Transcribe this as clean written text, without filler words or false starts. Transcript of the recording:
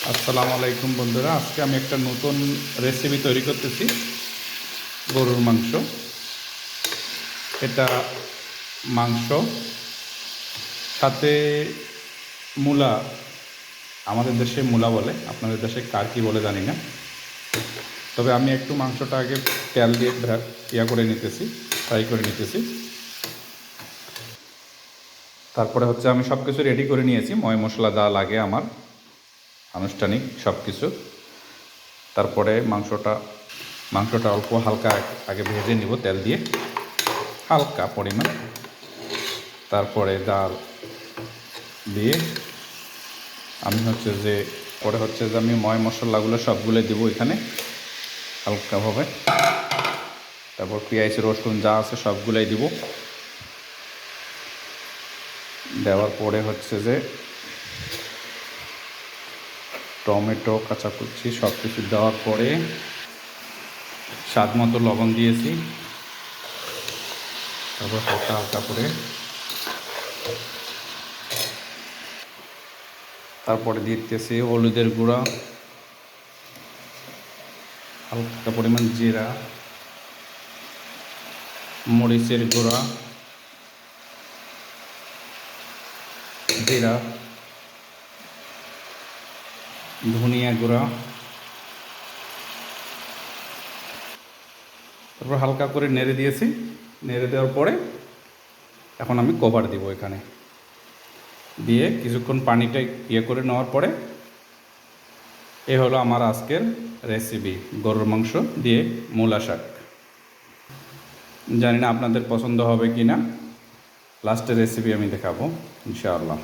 আসসালামু আলাইকুম বন্ধুরা, আজকে আমি একটা নতুন রেসিপি তৈরি করতেছি। গরুর মাংস। এটা মাংস সাথে মূলা। আমাদের দেশে মূলা বলে, আপনাদের দেশে কার কী বলে জানি না। তবে আমি একটু মাংসটা আগে তেল দিয়ে করে নিতেছি, ফ্রাই করে নিতেছি। তারপরে হচ্ছে আমি সব কিছু রেডি করে নিয়েছি, ময় মশলা যা লাগে আমার আনুষ্ঠানিক সব কিছু। তারপরে মাংসটা অল্প হালকা আগে ভেজে নিব তেল দিয়ে, হালকা পরিমাণ। তারপরে ডাল দিয়ে আমি আমি ময় মশলাগুলো সবগুলো দেবো এখানে হালকাভাবে। তারপর পেঁয়াজ রসুন যা আছে সবগুলোই দিব। দেওয়ার পরে টমেটো কাঁচা কুচি সব কিছু দেওয়ার পরে স্বাদ মতো লবণ দিয়েছি। তারপর হালকা হালকা করে তারপরে দিতেছি হলুদের গুঁড়া, হালকা পরিমাণ জিরা, মরিচের গুঁড়া, ধনিয়া গুঁড়া। তারপর হালকা করে নেড়ে দিয়েছি। নেড়ে দেওয়ার পরে এখন আমি কভার দিব। এখানে দিয়ে কিছুক্ষণ পানিটা করে নেওয়ার পরে এ হলো আমার আজকের রেসিপি, গরুর মাংস দিয়ে মূলা শাক। জানি না আপনাদের পছন্দ হবে কি না, লাস্টের রেসিপি আমি দেখাবো ইনশাআল্লাহ।